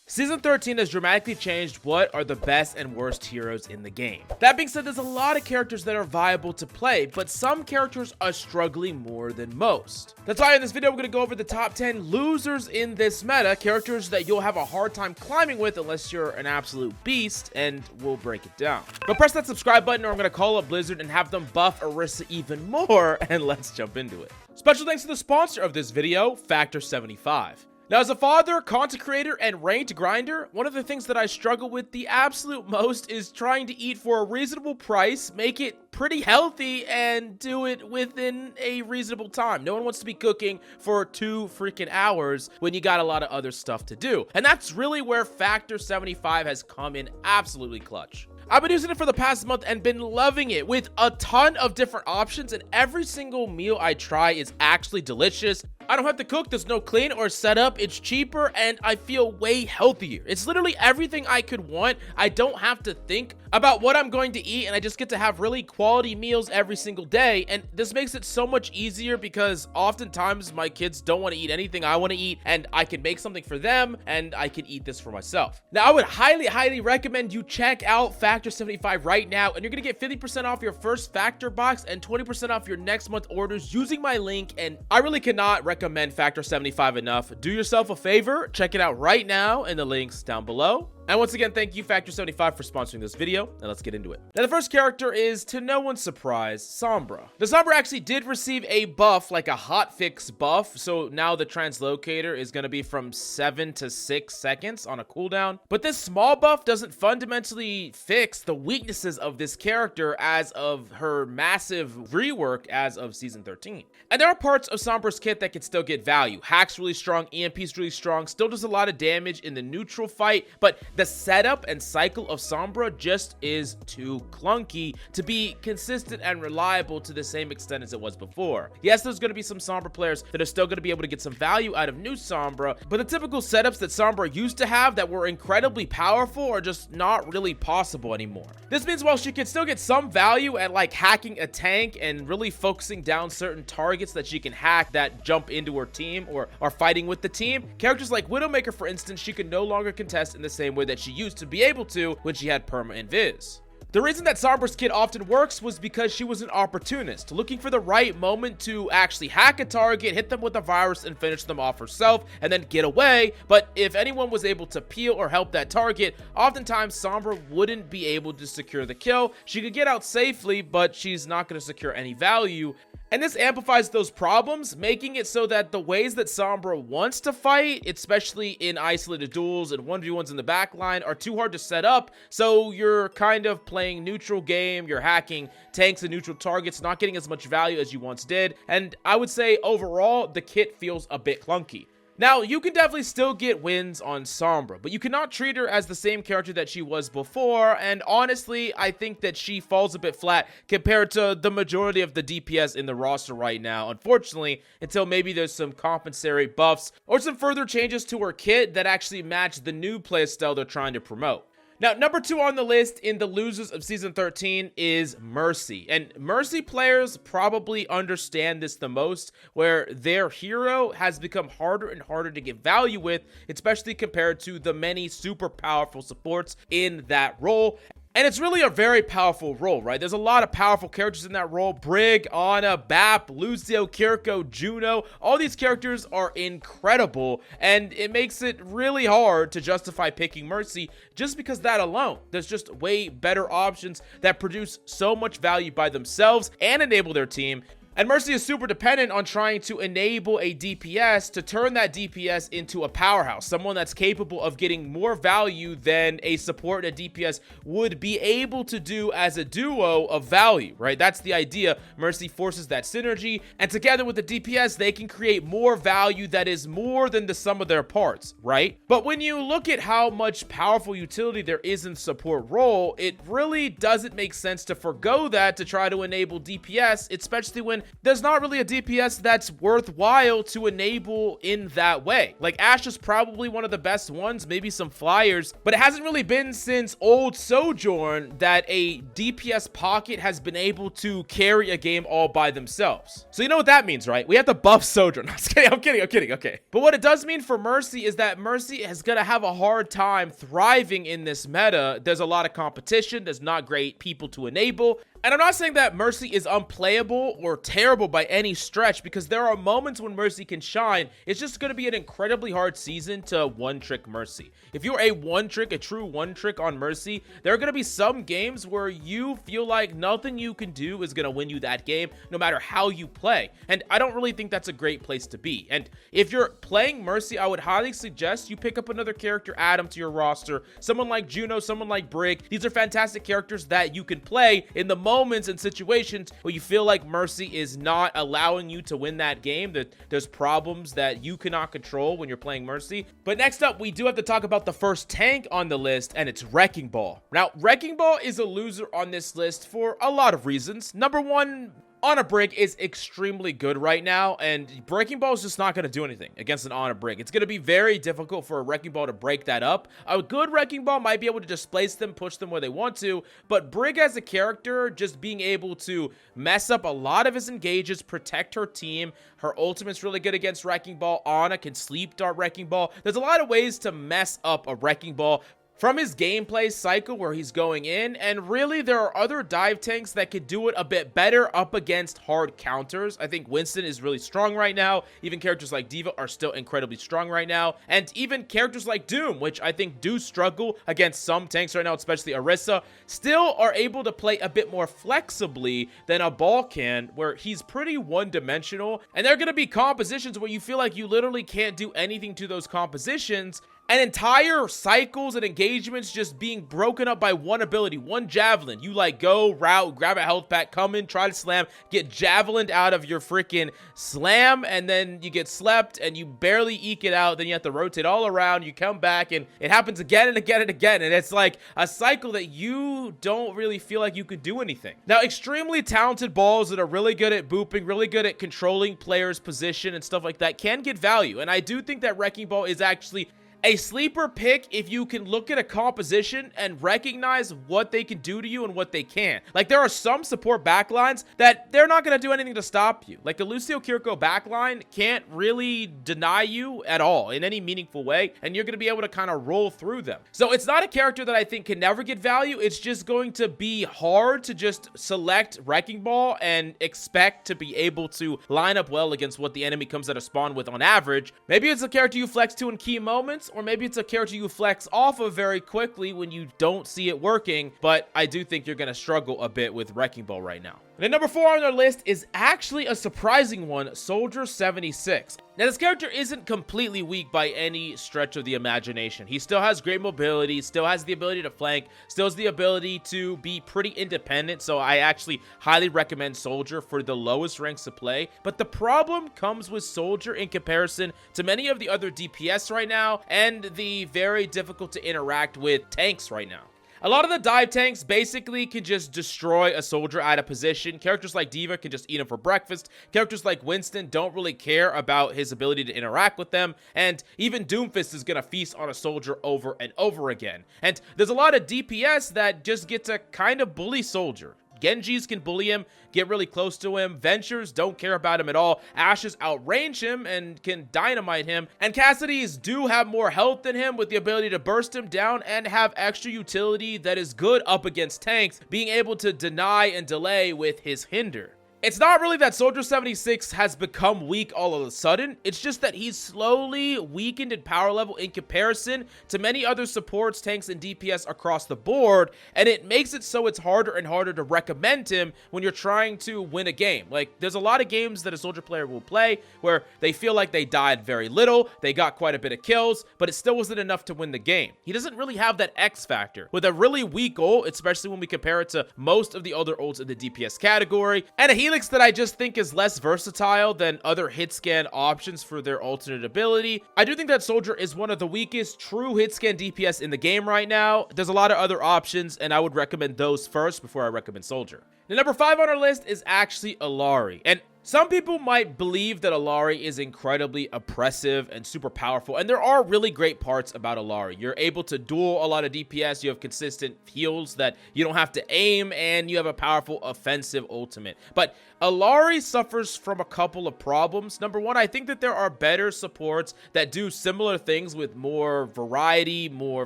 Season 13 has dramatically changed what are the best and worst heroes in the game. That being said, there's a lot of characters that are viable to play, but some characters are struggling more than most. That's why in this video, we're going to go over the top 10 losers in this meta, characters that you'll have a hard time climbing with unless you're an absolute beast, and we'll break it down. But press that subscribe button or I'm going to call up Blizzard and have them buff Orisa even more, and let's jump into it. Special thanks to the sponsor of this video, Factor 75. Now, as a father, content creator, and ranked grinder, one of the things that I struggle with the absolute most is trying to eat for a reasonable price, make it pretty healthy, and do it within a reasonable time. No one wants to be cooking for 2 freaking hours when you got a lot of other stuff to do. And that's really where Factor 75 has come in absolutely clutch. I've been using it for the past month and been loving it with a ton of different options, and every single meal I try is actually delicious. I don't have to cook, there's no clean or setup, it's cheaper, and I feel way healthier. It's literally everything I could want. I don't have to think about what I'm going to eat, and I just get to have really quality meals every single day, and this makes it so much easier because oftentimes my kids don't want to eat anything I want to eat, and I can make something for them, and I can eat this for myself. Now, I would highly recommend you check out Factor 75 right now, and you're going to get 50% off your first Factor box and 20% off your next month orders using my link, and I really cannot recommend Factor 75 enough. Do yourself a favor, check it out right now in the links down below. And once again, thank you Factor 75 for sponsoring this video, and let's get into it. Now, the first character is, to no one's surprise, Sombra. The Sombra actually did receive a buff, like a hotfix buff, so now the translocator is going to be from 7 to 6 seconds on a cooldown. But this small buff doesn't fundamentally fix the weaknesses of this character as of her massive rework as of Season 13. And there are parts of Sombra's kit that can still get value. Hack's really strong, EMP's really strong, still does a lot of damage in the neutral fight, but the setup and cycle of Sombra just is too clunky to be consistent and reliable to the same extent as it was before. Yes, there's going to be some Sombra players that are still going to be able to get some value out of new Sombra, but the typical setups that Sombra used to have that were incredibly powerful are just not really possible anymore. This means while she can still get some value at like hacking a tank and really focusing down certain targets that she can hack that jump into her team or are fighting with the team, characters like Widowmaker, for instance, she could no longer contest in the same way that she used to be able to when she had perma invis. The reason that Sombra's kit often works was because she was an opportunist, looking for the right moment to actually hack a target, hit them with a virus, and finish them off herself, and then get away. But if anyone was able to peel or help that target, oftentimes Sombra wouldn't be able to secure the kill. She could get out safely, but she's not going to secure any value. And this amplifies those problems, making it so that the ways that Sombra wants to fight, especially in isolated duels and 1v1s in the backline, are too hard to set up. So you're kind of playing neutral game, you're hacking tanks and neutral targets, not getting as much value as you once did. And I would say overall, the kit feels a bit clunky. Now, you can definitely still get wins on Sombra, but you cannot treat her as the same character that she was before, and honestly, I think that she falls a bit flat compared to the majority of the DPS in the roster right now, unfortunately, until maybe there's some compensatory buffs or some further changes to her kit that actually match the new playstyle they're trying to promote. Now, number 2 on the list in the losers of Season 13 is Mercy. And Mercy players probably understand this the most, where their hero has become harder and harder to get value with, especially compared to the many super powerful supports in that role. And it's really a very powerful role, right? There's a lot of powerful characters in that role. Brig, Ana, Bap, Lucio, Kiriko, Juno. All these characters are incredible, and it makes it really hard to justify picking Mercy just because that alone. There's just way better options that produce so much value by themselves and enable their team. And Mercy is super dependent on trying to enable a DPS to turn that DPS into a powerhouse, someone that's capable of getting more value than a support and a DPS would be able to do as a duo of value, right? That's the idea. Mercy forces that synergy, and together with the DPS, they can create more value that is more than the sum of their parts, right? But when you look at how much powerful utility there is in support role, it really doesn't make sense to forgo that to try to enable DPS, especially when there's not really a DPS that's worthwhile to enable in that way. Like, Ashe is probably one of the best ones, maybe some Flyers, but it hasn't really been since old Sojourn that a DPS pocket has been able to carry a game all by themselves. So you know what that means, right? We have to buff Sojourn. I'm kidding, okay. But what it does mean for Mercy is that Mercy is gonna have a hard time thriving in this meta. There's a lot of competition, there's not great people to enable. And I'm not saying that Mercy is unplayable or terrible by any stretch, because there are moments when Mercy can shine. It's just going to be an incredibly hard season to one-trick Mercy. If you're a true one-trick on Mercy, there are going to be some games where you feel like nothing you can do is going to win you that game, no matter how you play. And I don't really think that's a great place to be. And if you're playing Mercy, I would highly suggest you pick up another character, add them to your roster. Someone like Juno, someone like Brig. These are fantastic characters that you can play in the moments and situations where you feel like Mercy is not allowing you to win that game, that there's problems that you cannot control when you're playing Mercy. But next up, we do have to talk about the first tank on the list, and it's Wrecking Ball. Now, Wrecking Ball is a loser on this list for a lot of reasons. Number one, Honor Brig is extremely good right now, and Wrecking Ball is just not going to do anything against an Honor Brig. It's going to be very difficult for a Wrecking Ball to break that up. A good Wrecking Ball might be able to displace them, push them where they want to, but Brig as a character, just being able to mess up a lot of his engages, protect her team. Her ultimate's really good against Wrecking Ball. Ana can sleep dart Wrecking Ball. There's a lot of ways to mess up a Wrecking Ball from his gameplay cycle where he's going in, and really there are other dive tanks that could do it a bit better up against hard counters. I think Winston is really strong right now. Even characters like Diva are still incredibly strong right now, and even characters like Doom, which I think do struggle against some tanks right now, especially Orisa, still are able to play a bit more flexibly than a Ball can, where he's pretty one-dimensional, and there are going to be compositions where you feel like you literally can't do anything to those compositions, and entire cycles and engagements just being broken up by one ability, one javelin. You like go, route, grab a health pack, come in, try to slam, get javelined out of your freaking slam, and then you get slept and you barely eke it out. Then you have to rotate all around, you come back, and it happens again and again and again. And it's like a cycle that you don't really feel like you could do anything. Now, extremely talented balls that are really good at booping, really good at controlling players' position and stuff like that can get value. And I do think that Wrecking Ball is actually a sleeper pick if you can look at a composition and recognize what they can do to you and what they can't. Like, there are some support backlines that they're not going to do anything to stop you. Like, the Lucio Kiriko backline can't really deny you at all in any meaningful way, and you're going to be able to kind of roll through them. So it's not a character that I think can never get value. It's just going to be hard to just select Wrecking Ball and expect to be able to line up well against what the enemy comes out of spawn with on average. Maybe it's a character you flex to in key moments, or maybe it's a character you flex off of very quickly when you don't see it working, but I do think you're going to struggle a bit with Wrecking Ball right now. And then number 4 on our list is actually a surprising one, Soldier 76. Now, this character isn't completely weak by any stretch of the imagination. He still has great mobility, still has the ability to flank, still has the ability to be pretty independent, so I actually highly recommend Soldier for the lowest ranks to play. But the problem comes with Soldier in comparison to many of the other DPS right now, and the very difficult to interact with tanks right now. A lot of the dive tanks basically can just destroy a soldier out of position. Characters like Diva can just eat him for breakfast. Characters like Winston don't really care about his ability to interact with them. And even Doomfist is going to feast on a soldier over and over again. And there's a lot of DPS that just get to kind of bully Soldier. Genjis can bully him, get really close to him. Ventures don't care about him at all. Ashes outrange him and can dynamite him. And Cassidy's do have more health than him with the ability to burst him down and have extra utility that is good up against tanks, being able to deny and delay with his hinder. It's not really that Soldier 76 has become weak all of a sudden. It's just that he's slowly weakened in power level in comparison to many other supports, tanks, and DPS across the board, and it makes it so it's harder and harder to recommend him when you're trying to win a game. Like, there's a lot of games that a Soldier player will play where they feel like they died very little, they got quite a bit of kills, but it still wasn't enough to win the game. He doesn't really have that X factor. With a really weak ult, especially when we compare it to most of the other ults in the DPS category, and a Helix that I just think is less versatile than other hit scan options for their alternate ability. I do think that Soldier is one of the weakest true hit scan DPS in the game right now. There's a lot of other options, and I would recommend those first before I recommend Soldier. The number 5 on our list is actually Illari. And Some people might believe that Illari is incredibly oppressive and super powerful, and there are really great parts about Illari. You're able to duel a lot of DPS, you have consistent heals that you don't have to aim, and you have a powerful offensive ultimate. But Illari suffers from a couple of problems. Number one, I think that there are better supports that do similar things with more variety, more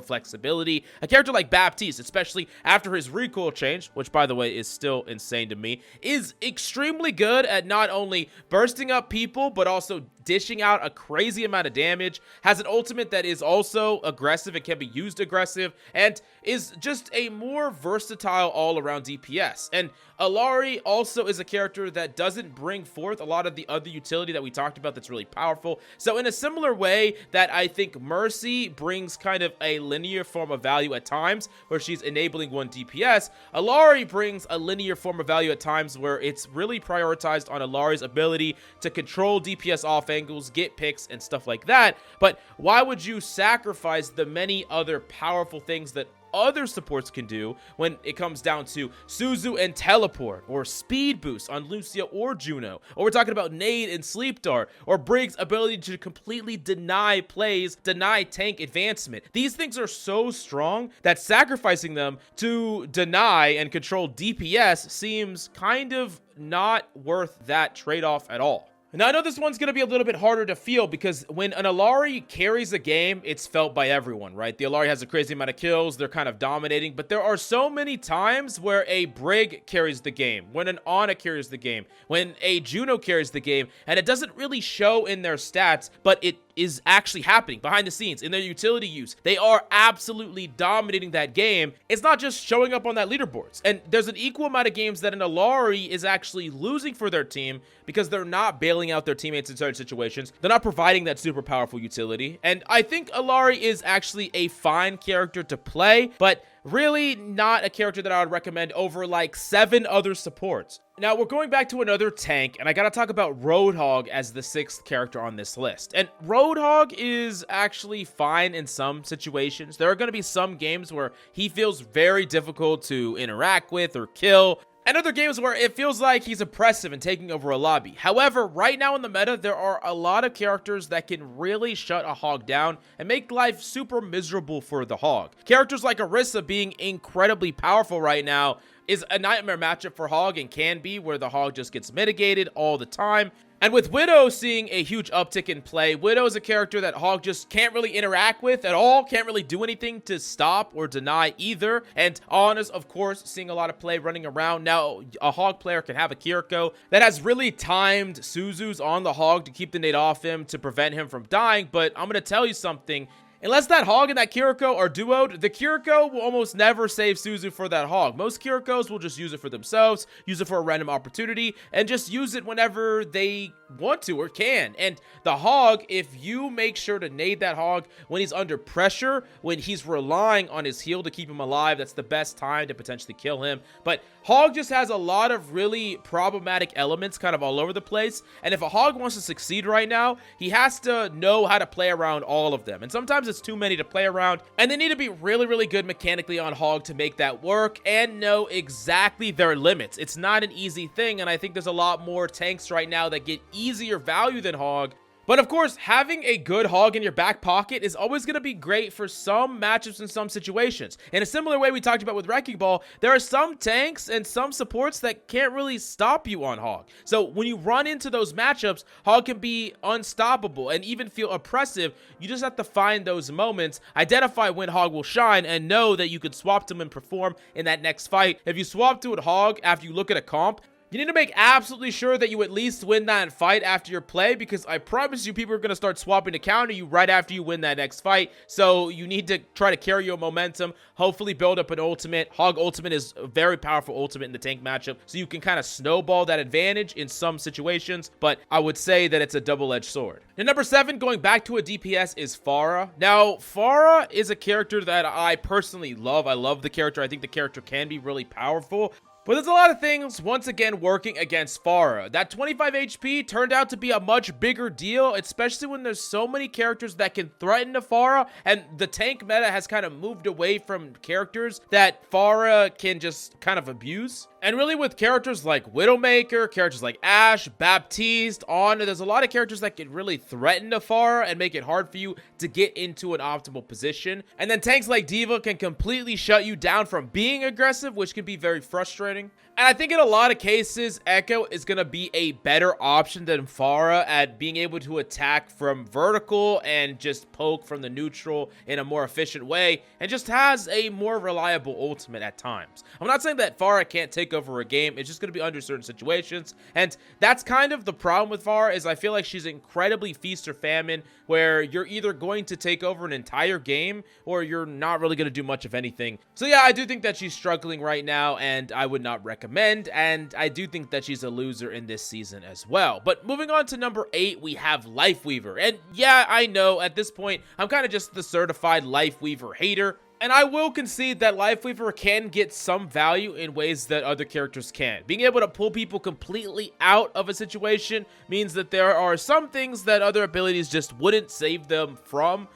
flexibility. A character like Baptiste, especially after his recoil change, which by the way is still insane to me, is extremely good at not only bursting up people, but also dishing out a crazy amount of damage, has an ultimate that is also aggressive and can be used aggressive, and is just a more versatile all-around DPS. And Illari also is a character that doesn't bring forth a lot of the other utility that we talked about that's really powerful. So in a similar way that I think Mercy brings kind of a linear form of value at times, where she's enabling one DPS, Illari brings a linear form of value at times where it's really prioritized on Illari's ability to control DPS off angles, get picks, and stuff like that. But why would you sacrifice the many other powerful things that other supports can do when it comes down to Suzu and teleport, or speed boost on Lucia or Juno, or we're talking about nade and sleep dart, or Briggs' ability to completely deny plays, deny tank advancement? These things are so strong that sacrificing them to deny and control DPS seems kind of not worth that trade-off at all. Now, I know this one's going to be a little bit harder to feel because when an Illari carries a game, it's felt by everyone, right? The Illari has a crazy amount of kills, they're kind of dominating, but there are so many times where a Brig carries the game, when an Ana carries the game, when a Juno carries the game, and it doesn't really show in their stats, but it is actually happening behind the scenes in their utility use. They are absolutely dominating that game. It's not just showing up on that leaderboards. And there's an equal amount of games that an Illari is actually losing for their team because they're not bailing out their teammates in certain situations. They're not providing that super powerful utility. And I think Illari is actually a fine character to play, but really not a character that I would recommend over like 7 other supports. Now, we're going back to another tank, and I gotta talk about Roadhog as the 6th character on this list. And Roadhog is actually fine in some situations. There are gonna be some games where he feels very difficult to interact with or kill, and other games where it feels like he's oppressive and taking over a lobby. However, right now in the meta, there are a lot of characters that can really shut a Hog down and make life super miserable for the Hog. Characters like Orisa being incredibly powerful right now is a nightmare matchup for Hog, and can be, where the Hog just gets mitigated all the time. And with Widow seeing a huge uptick in play, Widow is a character that Hog just can't really interact with at all, can't really do anything to stop or deny either. And Ana's, of course, seeing a lot of play running around. Now, a Hog player can have a Kiriko that has really timed Suzu's on the Hog to keep the nade off him to prevent him from dying, but I'm going to tell you something. Unless that Hog and that Kiriko are duoed, the Kiriko will almost never save Suzu for that Hog. Most Kirikos will just use it for themselves, use it for a random opportunity, and just use it whenever they want to or can. And the Hog, if you make sure to nade that Hog when he's under pressure, when he's relying on his heal to keep him alive, that's the best time to potentially kill him. But Hog just has a lot of really problematic elements kind of all over the place. And if a Hog wants to succeed right now, he has to know how to play around all of them. And sometimes it's too many to play around, and they need to be really, really good mechanically on Hog to make that work and know exactly their limits. It's not an easy thing, and I think there's a lot more tanks right now that get easier value than Hog. But of course, having a good Hog in your back pocket is always going to be great for some matchups in some situations. In a similar way we talked about with Wrecking Ball, there are some tanks and some supports that can't really stop you on Hog. So when you run into those matchups, Hog can be unstoppable and even feel oppressive. You just have to find those moments, identify when Hog will shine, and know that you could swap to him and perform in that next fight. If you swap to a Hog after you look at a comp, you need to make absolutely sure that you at least win that fight after your play, because I promise you people are going to start swapping to counter you right after you win that next fight. So you need to try to carry your momentum, hopefully build up an ultimate. Hog ultimate is a very powerful ultimate in the tank matchup, so you can kind of snowball that advantage in some situations, but I would say that it's a double-edged sword. Now, number 7, going back to a DPS, is Fara. Now, Fara is a character that I personally love. I love the character. I think the character can be really powerful. But there's a lot of things, once again, working against Fara. That 25 HP turned out to be a much bigger deal, especially when there's so many characters that can threaten to Fara, and the tank meta has kind of moved away from characters that Fara can just kind of abuse. And really with characters like Widowmaker, characters like Ashe, Baptiste, Ana, there's a lot of characters that can really threaten to Fara and make it hard for you to get into an optimal position. And then tanks like D.Va can completely shut you down from being aggressive, which can be very frustrating. And I think in a lot of cases, Echo is going to be a better option than Fara at being able to attack from vertical and just poke from the neutral in a more efficient way, and just has a more reliable ultimate at times. I'm not saying that Fara can't take over a game, it's just going to be under certain situations, and that's kind of the problem with Fara, is I feel like she's incredibly feast or famine, where you're either going to take over an entire game, or you're not really going to do much of anything. So yeah, I do think that she's struggling right now, and I would not recommend, and I do think that she's a loser in this season as well. But moving on to number 8, we have Lifeweaver, and yeah, I know at this point, I'm kind of just the certified Lifeweaver hater. And I will concede that Lifeweaver can get some value in ways that other characters can. Being able to pull people completely out of a situation means that there are some things that other abilities just wouldn't save them from.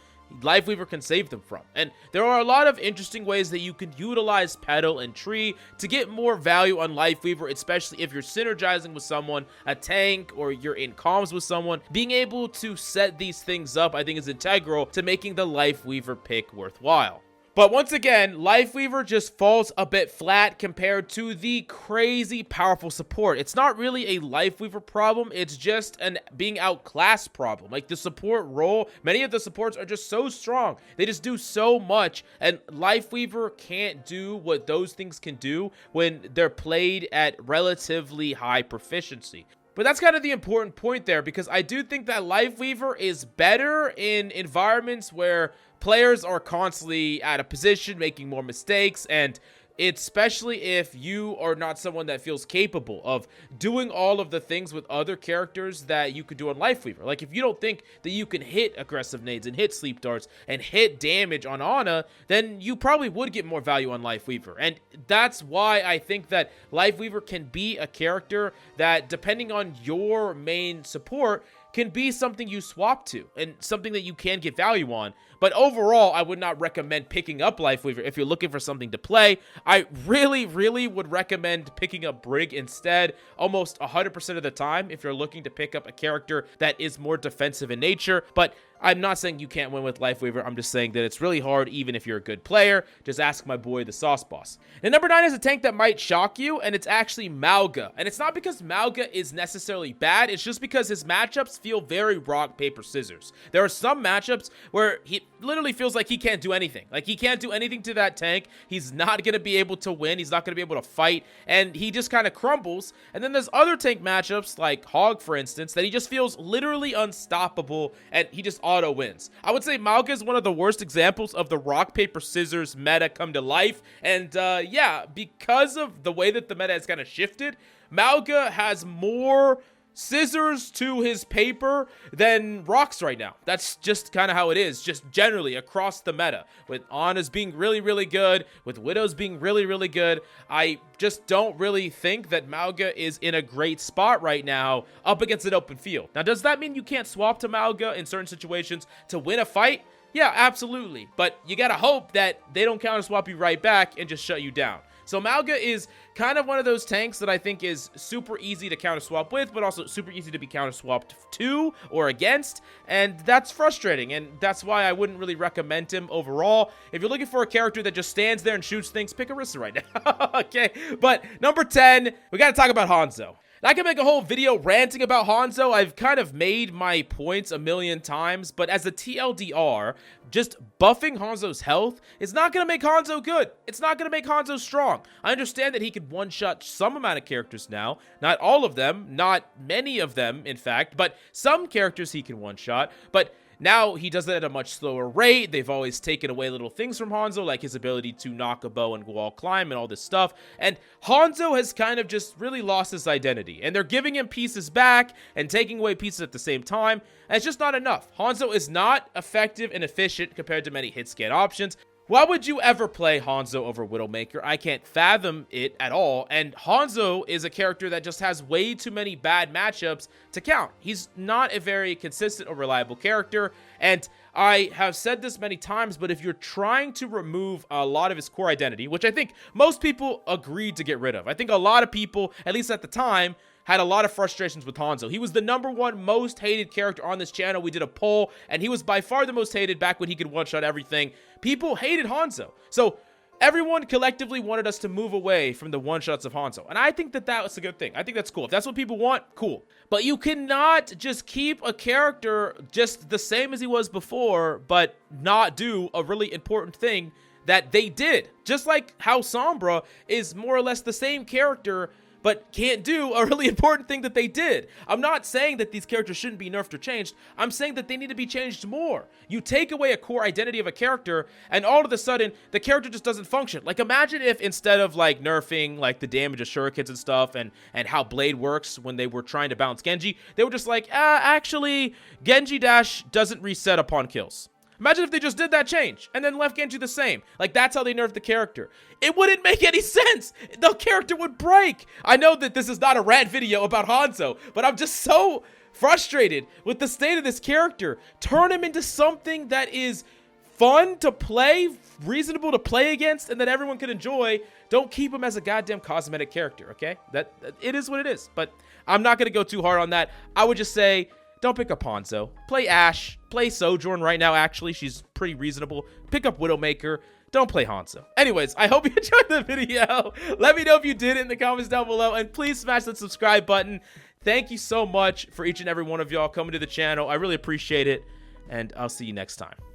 Lifeweaver can save them from. And there are a lot of interesting ways that you can utilize Petal and Tree to get more value on Lifeweaver, especially if you're synergizing with someone, a tank, or you're in comms with someone. Being able to set these things up, I think, is integral to making the Lifeweaver pick worthwhile. But once again, Lifeweaver just falls a bit flat compared to the crazy powerful support. It's not really a Lifeweaver problem, it's just an being outclassed problem. Like the support role, many of the supports are just so strong. They just do so much, and Lifeweaver can't do what those things can do when they're played at relatively high proficiency. But that's kind of the important point there, because I do think that Lifeweaver is better in environments where players are constantly out of position, making more mistakes, and especially if you are not someone that feels capable of doing all of the things with other characters that you could do on Lifeweaver. Like, if you don't think that you can hit aggressive nades and hit sleep darts and hit damage on Ana, then you probably would get more value on Lifeweaver. And that's why I think that Lifeweaver can be a character that, depending on your main support, can be something you swap to and something that you can get value on. But overall, I would not recommend picking up Lifeweaver if you're looking for something to play. I really would recommend picking up Brig instead, almost 100% of the time, if you're looking to pick up a character that is more defensive in nature. But I'm not saying you can't win with Lifeweaver. I'm just saying that it's really hard even if you're a good player. Just ask my boy, the Sauce Boss. And number 9 is a tank that might shock you, and it's actually Malga. And it's not because Malga is necessarily bad. It's just because his matchups feel very rock, paper, scissors. There are some matchups where he literally feels like he can't do anything. Like, he can't do anything to that tank. He's not going to be able to win. He's not going to be able to fight. And he just kind of crumbles. And then there's other tank matchups, like Hog, for instance, that he just feels literally unstoppable, and he just auto wins. I would say Malga is one of the worst examples of the rock, paper, scissors meta come to life. And yeah, because of the way that the meta has kind of shifted, Malga has more scissors to his paper than rocks right now. That's just kind of how it is, just generally across the meta. With Ana's being really good, with Widow's being really good, I just don't really think that Malga is in a great spot right now up against an open field. Now, does that mean you can't swap to Malga in certain situations to win a fight? Yeah, absolutely. But you gotta hope that they don't counter swap you right back and just shut you down. So Malga is kind of one of those tanks that I think is super easy to counter swap with, but also super easy to be counter swapped to or against, and that's frustrating, and that's why I wouldn't really recommend him overall. If you're looking for a character that just stands there and shoots things, pick Orisa right now. Okay, but number 10, we got to talk about Hanzo. I can make a whole video ranting about Hanzo. I've kind of made my points a million times, but as a TLDR, just buffing Hanzo's health is not going to make Hanzo good. It's not going to make Hanzo strong. I understand that he can one-shot some amount of characters now. Not all of them, not many of them, in fact, but some characters he can one-shot, but now he does it at a much slower rate. They've always taken away little things from Hanzo, like his ability to knock a bow and wall climb and all this stuff. And Hanzo has kind of just really lost his identity. And they're giving him pieces back and taking away pieces at the same time. And it's just not enough. Hanzo is not effective and efficient compared to many hit scan options. Why would you ever play Hanzo over Widowmaker? I can't fathom it at all. And Hanzo is a character that just has way too many bad matchups to count. He's not a very consistent or reliable character. And I have said this many times, but if you're trying to remove a lot of his core identity, which I think most people agreed to get rid of. I think a lot of people, at least at the time, had a lot of frustrations with Hanzo. He was the #1 most hated character on this channel. We did a poll, and he was by far the most hated back when he could one-shot everything. People hated Hanzo. So everyone collectively wanted us to move away from the one-shots of Hanzo. And I think that that was a good thing. I think that's cool. If that's what people want, cool. But you cannot just keep a character just the same as he was before, but not do a really important thing that they did. Just like how Sombra is more or less the same character, but can't do a really important thing that they did. I'm not saying that these characters shouldn't be nerfed or changed. I'm saying that they need to be changed more. You take away a core identity of a character, and all of a sudden, the character just doesn't function. Like, imagine if instead of, like, nerfing, like, the damage of shurikens and stuff, and how Blade works when they were trying to balance Genji, they were just like, actually, Genji dash doesn't reset upon kills. Imagine if they just did that change and then left Genji the same. Like, that's how they nerfed the character. It wouldn't make any sense. The character would break. I know that this is not a rant video about Hanzo, but I'm just so frustrated with the state of this character. Turn him into something that is fun to play, reasonable to play against, and that everyone can enjoy. Don't keep him as a goddamn cosmetic character, okay? That it is what it is, but I'm not going to go too hard on that. I would just say, don't pick up Hanzo. Play Ashe. Play Sojourn right now, actually. She's pretty reasonable. Pick up Widowmaker. Don't play Hanzo. Anyways, I hope you enjoyed the video. Let me know if you did in the comments down below. And please smash that subscribe button. Thank you so much for each and every one of y'all coming to the channel. I really appreciate it. And I'll see you next time.